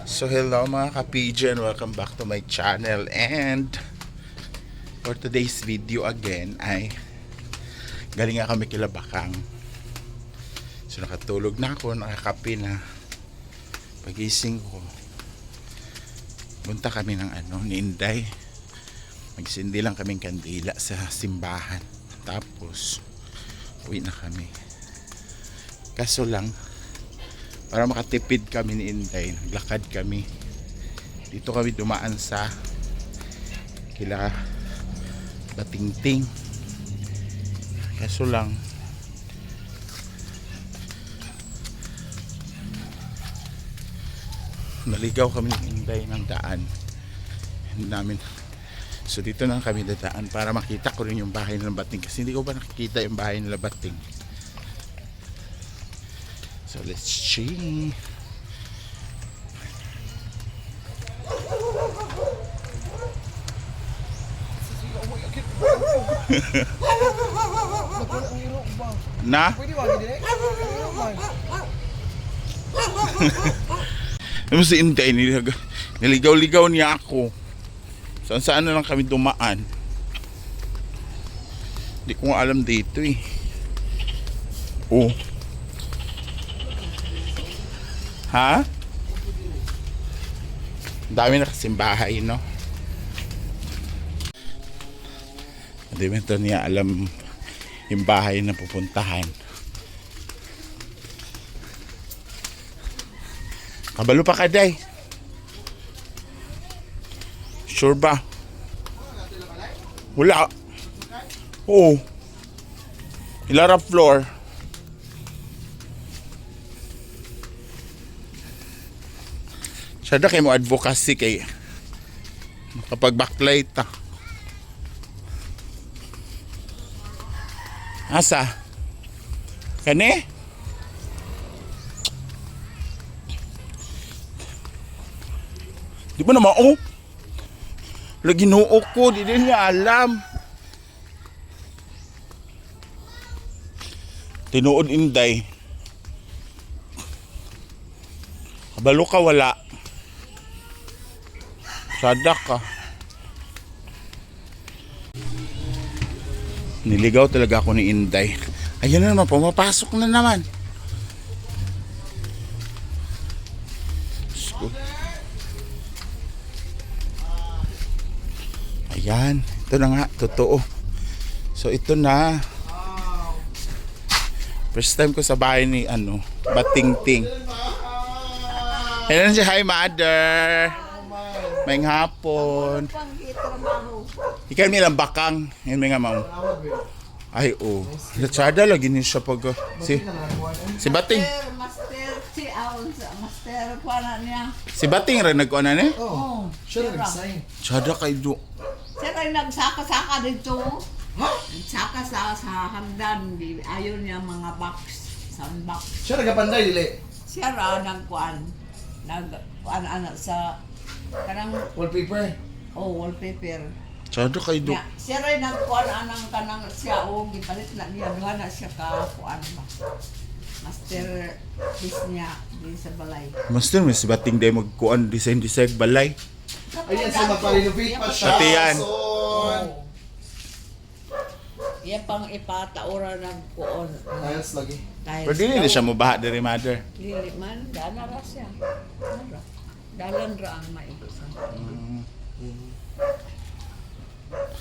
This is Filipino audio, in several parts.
So hello mga ka-PJ and welcome back to my channel, and for today's video again ay galing nga kami kila Bakang. So nakatulog na ako, nakakape na. Pagising ko, punta kami ng ni Inday. Magsindi lang kaming kandila sa simbahan, tapos uwi na kami. Kaso lang, para makatipid kami ni Inday, naglakad kami. Dito kami dumaan sa kila Batingting. Kaso lang, naligaw kami ni Inday ng daan namin. So dito na kami dadaan para makita ko rin yung bahay ng Bating, kasi hindi ko pa nakikita yung bahay nila Bating. So let's see. Na? Ano si Inday, niligaw-ligaw niya ako. Saan na lang kami dumaan. Hindi ko nga alam dito eh. Oh. Ha? Dami na kasing bahay, no? Hindi mo ito niya alam yung bahay na pupuntahan. Kabalo pa ka, Day? Sure ba? Wala. Oo. Ilara floor. Sada kay mo advocacy kay kapag backlight ta. Asa? Kani? Di ba naman lagi noo ko, di din niya alam. Tinuod Inday. Kabalo ka, wala. Sadak ka. Niligaw talaga ako ni Inday. Ayan na naman, pumapasok na naman. Ayan, ito na nga, totoo. So ito na. First time ko sa bahay ni Batingting. Ayan siya, hi mother. May hapon. Ikan mi lang Bakang. Yan may nga ma'am. Ay latsada lagi niya siya pag si Bating. Master ko na niya. Si Bating rin nagkuha na ni? Oo. Sure, nag-sign. Tsada kay do. Siya rin nagsaka-saka dito. Nagsaka sa hagdan. Ayaw niya mga box. Sandbox. Sure, nagapanday, dili. Siya ra nagkuan. Nagkuan sa kanang Wallpaper. wallpaper. Tsada kay do. Siya rin nagkuan anang kanang siya gipalit na niya. Duha na siya kuan ba. Master piece niya din sa balay. Master, may si Bating day magkuhan design balay. Ayan, sa magpa-renovate pa siya. Pati yan. Yan pang ipataura ng kuon. Tiles lagi. Pero dili na siya mubaha diri mother. Dili man, dana ra siya. Dalan ra ang maibusan.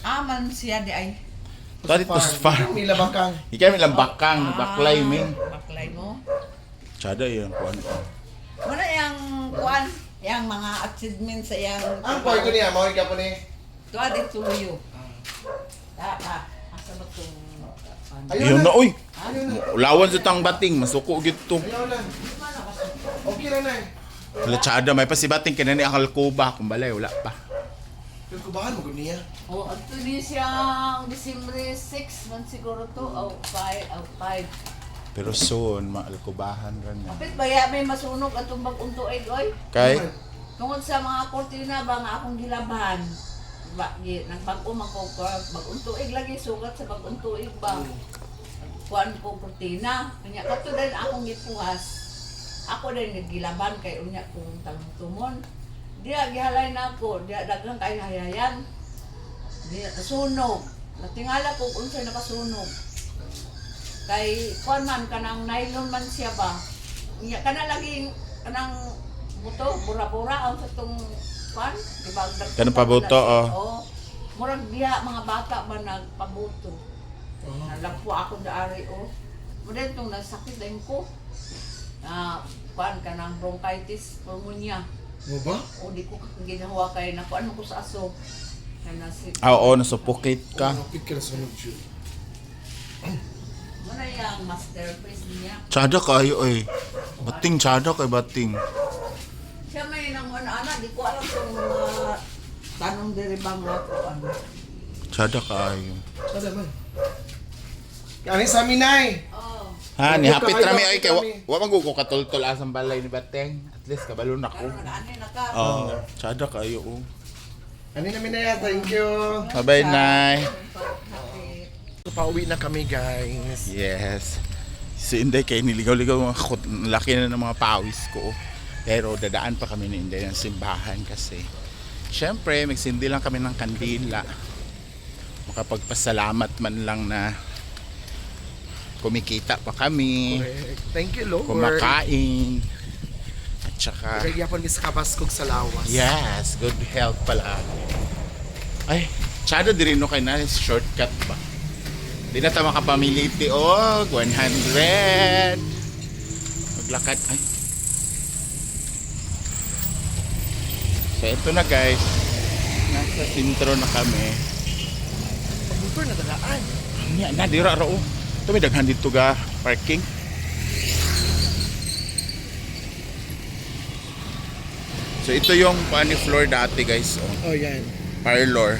Aman siya di ay. Tadi to far. Mila Bakang. Ikaw may lang Bakang, baklay min. Baklay mo. Tsada yun kuhan. Muna yung kuan, yung mga achievements sa yung... Ang boy ko niya, mawag ka po ni. Tuwa di tuyo. Asa ba itong... Ayun na oy. Ulawan sa tang Bating, masuko gito. Ayaw na. Okay na na eh. Wala tsada, may pa si Bating kinani ang Alcoba, kung balay wala pa. Yung kubahan mo ko niya. Ito din siyang December 6 man siguro to. 5. Pero soon, maalkubahan rin yan. Kapit ba may masunog atong bag-untuig, oy? Kay? Tungod sa mga kortina ba nga akong gilabahan. Nagbag-o ko bag-untuig lagi sugat sa bag-untuig ba. Kuan ko kortina. Kanya kato dahil akong gipuhas. Ako din nagilaban kay unya kung tumon. Diya gihalay na ako, diya daghang kay hayayan. Diya kasunog. Natingala ko kung unsay nakasunog. Kay kuan man kanang nylon man siya ba. Unya kana laging kanang buto bura-bura ang sa tong kuan, di ba? Kanang pabuto, oh. Oo. Murag diha mga bata ba nagpabuto. Nalagpo ako daari oh. Muna itong nasakit din ko. Kuan ka ng bronchitis, pneumonia. Mo ba? O di ko ginawa kay nakuan mo ko sa aso. Kaya nasip. Oo, nasuffocate ka. Kapit ka na sunog dyan. Muna yung masterpiece niya. Tsada kayo eh. Bating, tsada kay bating. Siya may nang ana, di ko alam kung mga tanong diri bang ako ano. Tsada kayo. Sada man. Kani sa amin, Nay. Oh. Ha, ni hapit Kayo, rami ay kay kami. wa magugo katultol asang balay ni Bateng. At least kabalo na ko. Karon nagaani na ka. Oh, tsada kayo oh. Ani namin na yan. Thank you. Bye-bye, Nay. Happy. So, pauwi na kami, guys. Yes. Si Inday kay niligaw-ligaw mga laki na ng mga pawis ko. Pero dadaan pa kami ni Inday ng simbahan kasi syempre magsindi lang kami ng kandila. Makapagpasalamat man lang na kumikita pa kami, Correct. Thank you, Lord. kumakain. At saka Kaya po sa kabaskog sa lawas. yes, good health pala. Ay, tsada din rin no kay na shortcut ba? Di na ta makapamiliti og 100. Maglakad ay. So ito na guys. Nasa sentro na kami. Pag-motor na dalaan. Nya na dira ra oh. Ito may daghan dito ga parking. So ito yung funny floor dati guys. Oh, Oh, yan. parlor.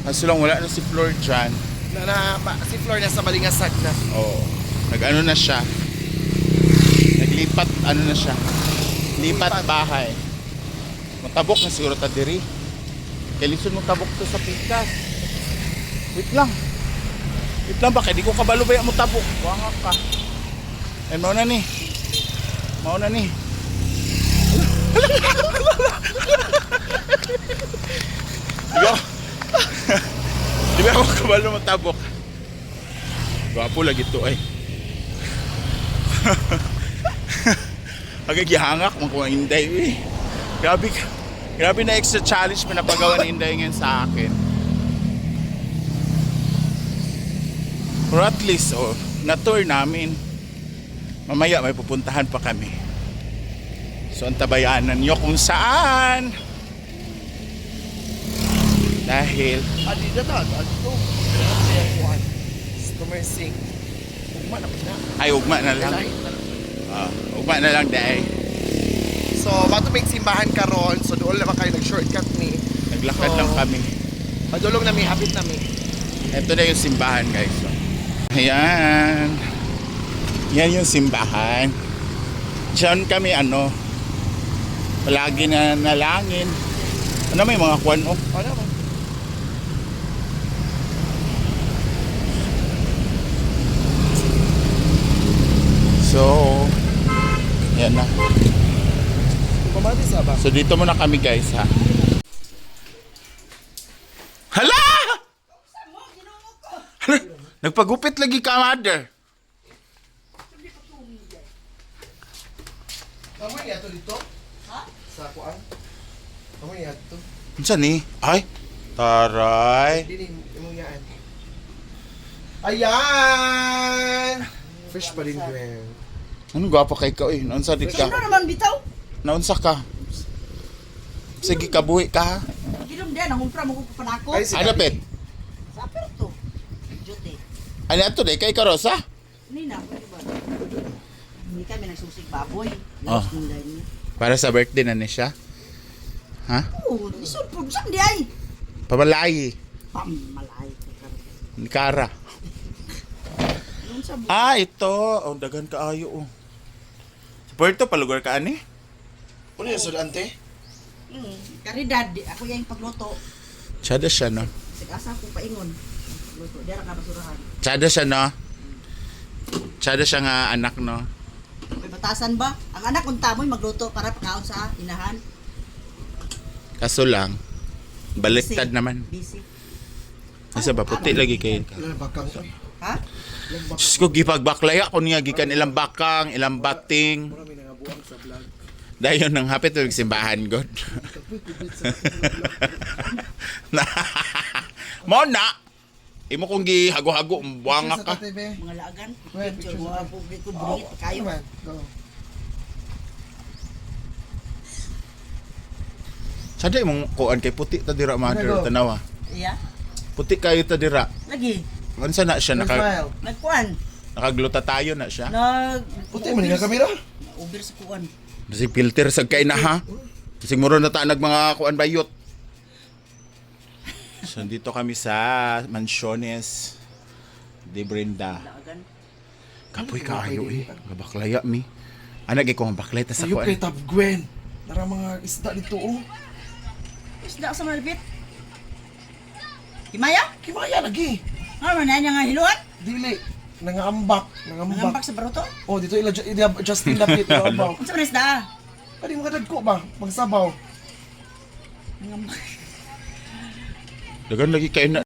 Kaso lang wala na si floor dyan. Si Flor nasa Balingasag na. Oo. Nag-ano na siya. Naglipat, ano na siya. Lipat bahay. Matabok na siguro ta diri. Kailisod mo tabok to sa pikas. Wait lang. Wait lang ba? Kaya di ko kabalo ba yung mo tabok. Wanga ka. Ay, mauna ni. Mauna ni. Di ba? Di ba ako kabalo mo tabok? Gwapo lagi to ay. Agagihangak mo kung Inday eh. Grabe na extra challenge pa napagawa ni Inday ngayon sa akin. Or at least, na-tour namin. Mamaya may pupuntahan pa kami. So ang tabayanan nyo kung saan. Dahil Adida ta, adito. Commercing. Ugma na pina. ay ugma na lang. Ugma na lang dahil. So, bato may simbahan karon. So, doon naman kayo nag-shortcut ni. Naglakad So, lang kami. Padulong na may hapit namin. Ito na yung simbahan guys. So, ayan. Yan yung simbahan. Diyan kami palagi na nalangin. Ano may mga kwan oh. Ano naman? So, yan na. Pamati sa ba? So dito muna kami guys ha. Hala! Hala! Nagpagupit lagi ka, mother. Kamu niya to dito? Ha? Sa kuan? Kamu niya to? Saan ni? Ay, taray. Dili mo yaan. Ayan! Fresh pa rin, Gwen. Ano gwapo kay ka eh? Naunsa di ka? Sino naman bitaw? Naunsa ka? Sige, kabuhi ka ha? Ginom din, nangumpra mo ko panako. Ay, si Ano Gabi. pet? Sa perto. Jote. Ano ato de? Kay Karosa? Nina, pwede ba? Hindi kami nagsusig baboy. Oh. Nagsusig niya. Para sa birthday na ni siya? Ha? Oo, isurpog siyang di ay. Pabalayi. Pamalay ko karon. Ni Kara. Nung sa Ah, ito. Oh, dagan kaayo oh. Sa Puerto, palugar ka ani? Ano yung sudante? Karidad, ako yung pagluto. Tsada siya no? Sigasa ko paingon. Luto, dira ka basurahan. Tsada siya no? Tsada siya nga anak no? May butasan ba? Ang anak unta mo'y magluto para pakaon sa inahan. Kaso lang, baliktad naman. Busy. Isa ba, puti lagi kayo. Ilang bakang. Ha? Diyos ko, gipagbaklaya ko niya, gikan ilang bakang, ilang bating. Marami nga buwang sa vlog. Dahil nang hapit ulit simbahan, God. Mo na! Imo kong gihago-hago, buwanga ka. Mga laagan. Well, Picture pictures mo na. publiko bulit kayo. Come on, go. Sada imong kuan kay puti ta dira, mother, Ano? tanawa. Iya. Puti kayo ta dira. Lagi. Unsa na siya, Smile. Nagkuan. nakagluta tayo na siya. Puti man nga kamera. Uber sa kuan. Kasi filter sa kay na ha. Kasi muro na ta nag mga kuan bayot. So dito kami sa Mansiones de Brenda. Laagan. Kapoy kaayo eh. Gabaklaya mi. Ana gay ko ang baklay ta sa Sayo kay kuan. Tab Gwen. Tara mga isda dito oh. Isda sa malapit. Kimaya? Kimaya lagi. Ano man nga hiluan? Dili. Nangambak. Nangambak sa baruto? Oh, dito ila Justin Lapid. Nangambak. Unsa man isda? Kani mga dagko ba? Pagsabaw. Nangambak. Dagan lagi kayo na